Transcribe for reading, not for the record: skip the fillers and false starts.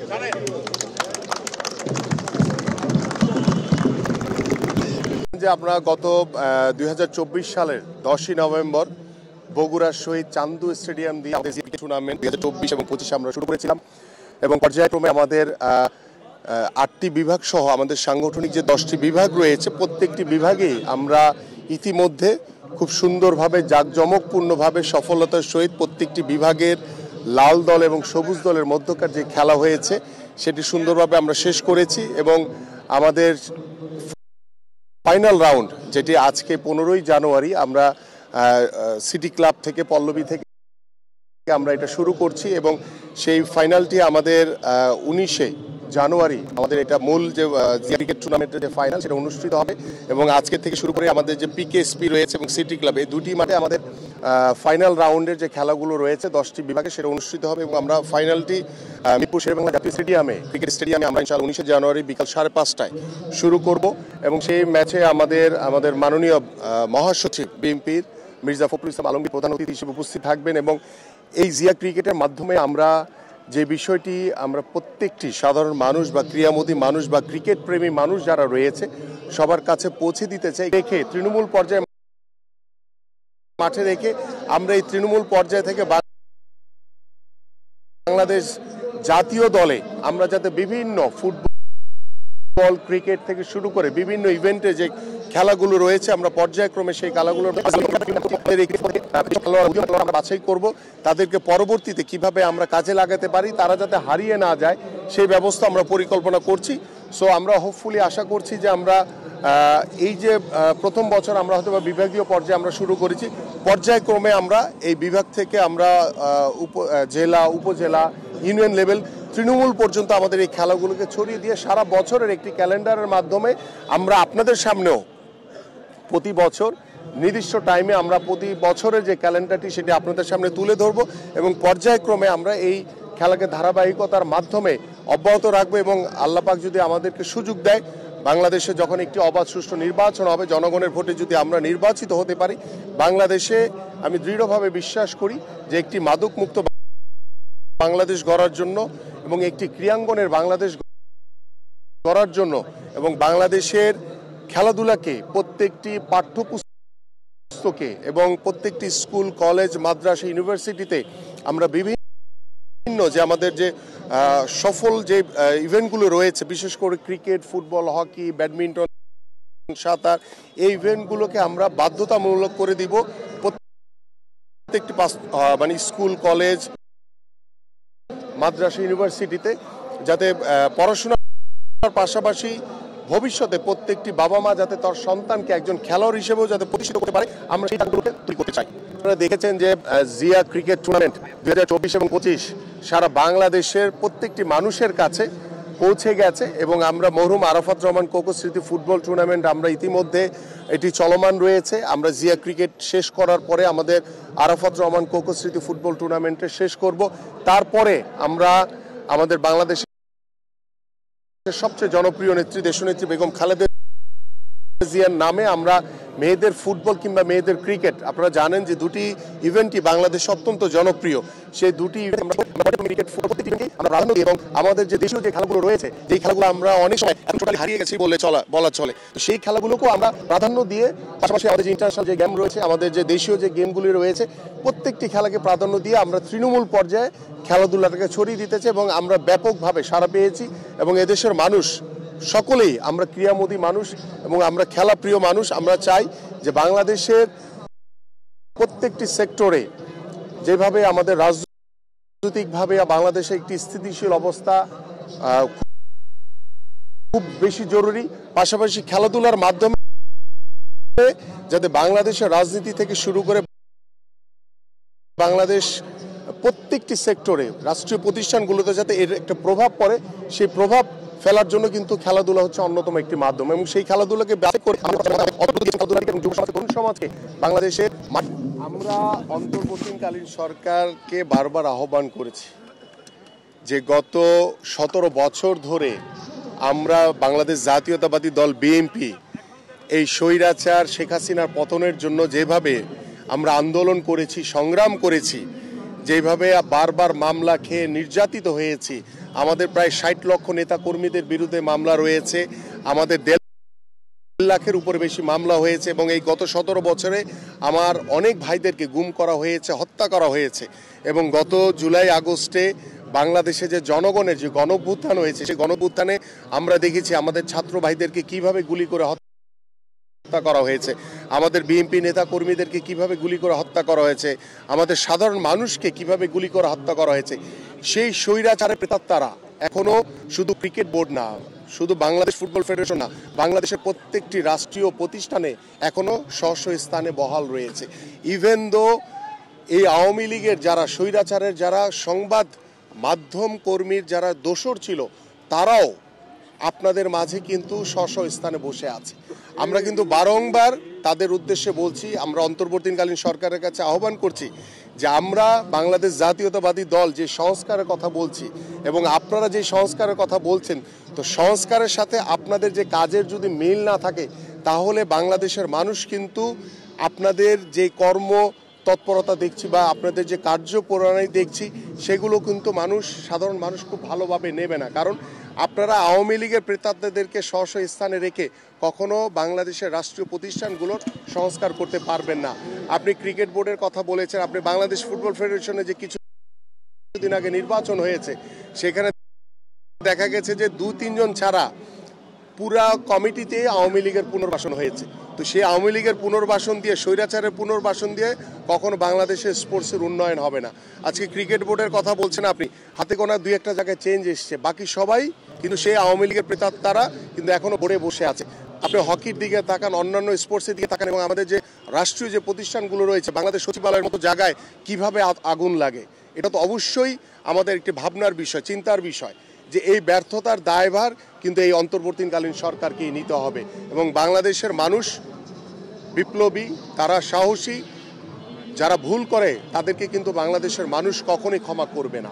যে আমরা গত 2024 সালের 10ই নভেম্বর বগুড়ার শহীদ চান্দু স্টেডিয়াম দিয়ে আমাদের টুর্নামেন্ট 2024 এবং 25 আমরা শুরু করেছিলাম এবং পর্যায়ক্রমে আমাদের 8টি বিভাগ সহ আমাদের সাংগঠনিক যে 10টি বিভাগ রয়েছে প্রত্যেকটি বিভাগেই আমরা ইতিমধ্যে খুব সুন্দরভাবে জাঁকজমকপূর্ণভাবে সফলতার সহিত প্রত্যেকটি বিভাগের লাল দল এবং সবুজ দলের মধ্যকার যে খেলা হয়েছে সেটি সুন্দরভাবে আমরা শেষ করেছি এবং আমাদের ফাইনাল রাউন্ড যেটি আজকে 15ই জানুয়ারি আমরা সিটি ক্লাব থেকে পল্লবী থেকে আমরা এটা শুরু করছি এবং সেই ফাইনালটি আমাদের 19শে জানুয়ারি আমাদের এটা মূল যে ক্রিকেট টুর্নামেন্টের যে ফাইনাল সেটা অনুষ্ঠিত হবে এবং আজকে থেকে শুরু করে আমাদের যে পিকেএসপি রয়েছে এবং সিটি ক্লাব এই দুটি মাঠে আমাদের ফাইনাল রাউন্ডের যে খেলাগুলো রয়েছে 10টি বিভাগে সেটা অনুষ্ঠিত হবে এবং আমরা ফাইনালটি মিরপুর শেরেবাংলা জাতীয় স্টেডিয়ামে ক্রিকেট স্টেডিয়ামে আমরা ইনশাআল্লাহ 19শে জানুয়ারি বিকাল 5:30টায় শুরু করব এবং সেই ম্যাচে আমাদের মাননীয় মহাসচিব বিএনপির মির্জা ফখরুল ইসলাম আলমগীর প্রধান অতিথি হিসেবে উপস্থিত থাকবেন এবং এই জিয়া ক্রিকেটের মাধ্যমে আমরা যে বিষয়টি আমরা প্রত্যেকটি সাধারণ মানুষ বা ক্রীড়ামোদী মানুষ বা ক্রিকেট প্রেমী মানুষ যারা রয়েছে সবার কাছে পৌঁছে দিতে চাই রেখে তৃণমূল পর্যায়ে মাঠে রেখে আমরা এই তৃণমূল পর্যায় থেকে বাংলাদেশ জাতীয় দলে আমরা যাতে বিভিন্ন ফুটবল ক্রিকেট থেকে শুরু করে বিভিন্ন ইভেন্টে যে খেলাগুলো রয়েছে আমরা পর্যায়ক্রমে সেই খেলাগুলো আমরা বাছাই করব তাদেরকে পরবর্তীতে কিভাবে আমরা কাজে লাগাতে পারি তারা যাতে হারিয়ে না যায় সেই ব্যবস্থা আমরা পরিকল্পনা করছি সো আমরা হোপফুলি আশা করছি যে আমরা এই যে প্রথম বছর আমরা হয়তো বিভাগীয় পর্যায়ে আমরা শুরু করেছি পর্যায়ক্রমে আমরা এই বিভাগ থেকে আমরা জেলা উপজেলা ইউনিয়ন লেভেল তৃণমূল পর্যন্ত আমাদের এই খেলাগুলোকে ছড়িয়ে দিয়ে সারা বছরের একটি ক্যালেন্ডারের মাধ্যমে আমরা আপনাদের সামনেও প্রতি বছর নির্দিষ্ট টাইমে আমরা প্রতি বছরের যে ক্যালেন্ডারটি সেটি আপনাদের সামনে তুলে ধরব এবং পর্যায়ক্রমে আমরা এই খেলাকে ধারাবাহিকতার মাধ্যমে অব্যাহত রাখবো এবং আল্লাহ পাক যদি আমাদেরকে সুযোগ দেয় বাংলাদেশে যখন একটি অবাধ সুষ্ঠু নির্বাচন হবে জনগণের ভোটে যদি আমরা নির্বাচিত হতে পারি বাংলাদেশে আমি দৃঢ়ভাবে বিশ্বাস করি যে একটি মাদকমুক্ত বাংলাদেশ গড়ার জন্য এবং একটি ক্রীড়াঙ্গনের বাংলাদেশ গড়ার জন্য এবং বাংলাদেশের খেলাধুলাকে প্রত্যেকটি পাঠ্যপুস্তকে এবং প্রত্যেকটি স্কুল কলেজ মাদ্রাসা ইউনিভার্সিটিতে আমরা বিভিন্ন যে আমাদের যে সফল যে ইভেন্টগুলো রয়েছে বিশেষ করে ক্রিকেট ফুটবল হকি ব্যাডমিন্টন সাঁতার এই ইভেন্টগুলোকে আমরা বাধ্যতামূলক করে দিব প্রত্যেকটি মানে স্কুল কলেজ মাদ্রাসা ইউনিভার্সিটিতে যাতে পড়াশোনার পাশাপাশি ভবিষ্যতে প্রত্যেকটি বাবা মা যাতে তার সন্তানকে একজন খেলোয়াড় হিসেবেও যাতে প্রতিষ্ঠিত করতে পারে আমরা সেই কাজগুলোকে তৈরি করতে চাই আপনারা দেখেছেন যে জিয়া ক্রিকেট টুর্নামেন্ট 2024 এবং 25 সারা বাংলাদেশের প্রত্যেকটি মানুষের কাছে পৌঁছে গেছে এবং আমরা মরহুম আরাফাত রহমান কোকো স্মৃতি ফুটবল টুর্নামেন্ট আমরা ইতিমধ্যে এটি চলমান রয়েছে আমরা জিয়া ক্রিকেট শেষ করার পরে আমাদের আরাফাত রহমান কোকো স্মৃতি ফুটবল টুর্নামেন্টে শেষ করব তারপরে আমরা আমাদের বাংলাদেশের সবচেয়ে জনপ্রিয় নেত্রী দেশনেত্রী বেগম খালেদা জিয়ার নামে আমরা মেয়েদের ফুটবল কিংবা মেয়েদের ক্রিকেট আপনারা জানেন যে দুটি ইভেন্টই বাংলাদেশে অত্যন্ত জনপ্রিয় সেই দুটি ক্রিকেট ফুটবল আমরা প্রাধান্য দিই এবং আমাদের যে দেশীয় যে খেলাগুলো রয়েছে যেই খেলাগুলো আমরা অনেক সময় টোটালি হারিয়ে গেছি বলা চলে তো সেই খেলাগুলোকেও আমরা প্রাধান্য দিয়ে পাশাপাশি আমাদের যে ইন্টারন্যাশনাল যে গেম রয়েছে আমাদের যে দেশীয় যে গেমগুলি রয়েছে প্রত্যেকটি খেলাকে প্রাধান্য দিয়ে আমরা তৃণমূল পর্যায়ে খেলাধুলাটাকে ছড়িয়ে দিতেছি এবং আমরা ব্যাপকভাবে সাড়া পেয়েছি এবং এদেশের মানুষ সকলেই আমরা ক্রীড়ামোদী মানুষ এবং আমরা খেলাপ্রিয় মানুষ আমরা চাই যে বাংলাদেশের প্রত্যেকটি সেক্টরে যেভাবে আমাদের রাজনৈতিকভাবে বাংলাদেশে একটি স্থিতিশীল অবস্থা খুব বেশি জরুরি পাশাপাশি খেলাধুলার মাধ্যমে যাতে বাংলাদেশের রাজনীতি থেকে শুরু করে বাংলাদেশ প্রত্যেকটি সেক্টরে রাষ্ট্রীয় প্রতিষ্ঠানগুলোতে যাতে এর একটা প্রভাব পড়ে সেই প্রভাব ফেলার জন্য কিন্তু খেলাধুলা হচ্ছে অন্যতম একটি মাধ্যম এবং সেই খেলাধুলাকে ব্যবহার করে সমাজকে বাংলাদেশের আমরা অন্তর্বর্তীকালীন সরকারকে বারবার আহ্বান করেছি যে গত 17 বছর ধরে আমরা বাংলাদেশ জাতীয়তাবাদী দল বিএনপি এই স্বৈরাচার শেখ হাসিনার পতনের জন্য যেভাবে আমরা আন্দোলন করেছি সংগ্রাম করেছি যেভাবে বারবার মামলা খেয়ে নির্যাতিত হয়েছি, আমাদের প্রায় ৬০ লক্ষ নেতা কর্মীদের বিরুদ্ধে মামলা রয়েছে, আমাদের ১.৫ লাখের উপরে বেশি মামলা হয়েছে এবং এই গত ১৭ বছরে আমার অনেক ভাইদেরকে গুম করা হয়েছে, হত্যা করা হয়েছে। এবং গত জুলাই আগস্টে বাংলাদেশে যে জনগণের যে গণঅভ্যুত্থান হয়েছে, সেই গণঅভ্যুত্থানে আমরা দেখেছি আমাদের ছাত্র ভাইদেরকে কিভাবে গুলি করে হত্যা করা হয়েছে, আমাদের বিএনপি নেতা কর্মীদেরকে কিভাবে গুলি করে হত্যা করা হয়েছে, আমাদের সাধারণ মানুষকে কিভাবে গুলি করে হত্যা করা হয়েছে। সেই স্বৈরাচারের প্রেতাত্মারা এখনো শুধু ক্রিকেট বোর্ড না, শুধু বাংলাদেশ ফুটবল ফেডারেশন না, বাংলাদেশের প্রত্যেকটি রাষ্ট্রীয় প্রতিষ্ঠানে এখনো স্ব স্থানে বহাল রয়েছে। ইভেন দো এই আওয়ামী লীগের যারা স্বৈরাচারের যারা সংবাদ মাধ্যম কর্মীর যারা দোসর ছিল, তারাও আপনাদের মাঝে কিন্তু স্ব স্থানে বসে আছে। আমরা কিন্তু বারংবার তাদের উদ্দেশ্যে বলছি, আমরা অন্তর্বর্তীকালীন সরকারের কাছে আহ্বান করছি যে আমরা বাংলাদেশ জাতীয়তাবাদী দল যে সংস্কারের কথা বলছি এবং আপনারা যে সংস্কারের কথা বলছেন, তো সংস্কারের সাথে আপনাদের যে কাজের যদি মিল না থাকে, তাহলে বাংলাদেশের মানুষ কিন্তু আপনাদের যে কর্ম তৎপরতা দেখছি বা আপনাদের যে কার্যপ্রণালী দেখছি, সেগুলো কিন্তু সাধারণ মানুষ খুব ভালোভাবে নেবে না। কারণ আপনারা আওয়ামী লীগের প্রেতাত্মাদেরকে স্ব স্থানে রেখে কখনো বাংলাদেশের রাষ্ট্রীয় প্রতিষ্ঠানগুলোর সংস্কার করতে পারবেন না। আপনি ক্রিকেট বোর্ডের কথা বলেছেন, আপনি বাংলাদেশ ফুটবল ফেডারেশনে যে কিছুদিন আগে নির্বাচন হয়েছে, সেখানে দেখা গেছে যে ২-৩ জন ছাড়া পুরা কমিটিতে আওয়ামী লীগের পুনর্বাসন হয়েছে। তো সেই আওয়ামী লীগের পুনর্বাসন দিয়ে, স্বৈরাচারের পুনর্বাসন দিয়ে কখনো বাংলাদেশের স্পোর্টসের উন্নয়ন হবে না। আজকে ক্রিকেট বোর্ডের কথা বলছেন আপনি, হাতে গোনা ২-১টা জায়গায় চেঞ্জ এসছে, বাকি সবাই কিন্তু সেই আওয়ামী লীগের প্রেতাত্মারা কিন্তু এখনো বোর্ডে বসে আছে। আপনি হকির দিকে তাকান, অন্যান্য স্পোর্টসের দিকে তাকান, এবং আমাদের যে রাষ্ট্রীয় যে প্রতিষ্ঠানগুলো রয়েছে, বাংলাদেশ সচিবালয়ের মতো জায়গায় কিভাবে আগুন লাগে, এটা তো অবশ্যই আমাদের একটি ভাবনার বিষয়, চিন্তার বিষয় যে এই ব্যর্থতার দায়ভার কিন্তু এই অন্তর্বর্তীকালীন সরকারকেই নিতে হবে। এবং বাংলাদেশের মানুষ বিপ্লবী, তারা সাহসী, যারা ভুল করে তাদেরকে কিন্তু বাংলাদেশের মানুষ কখনোই ক্ষমা করবে না।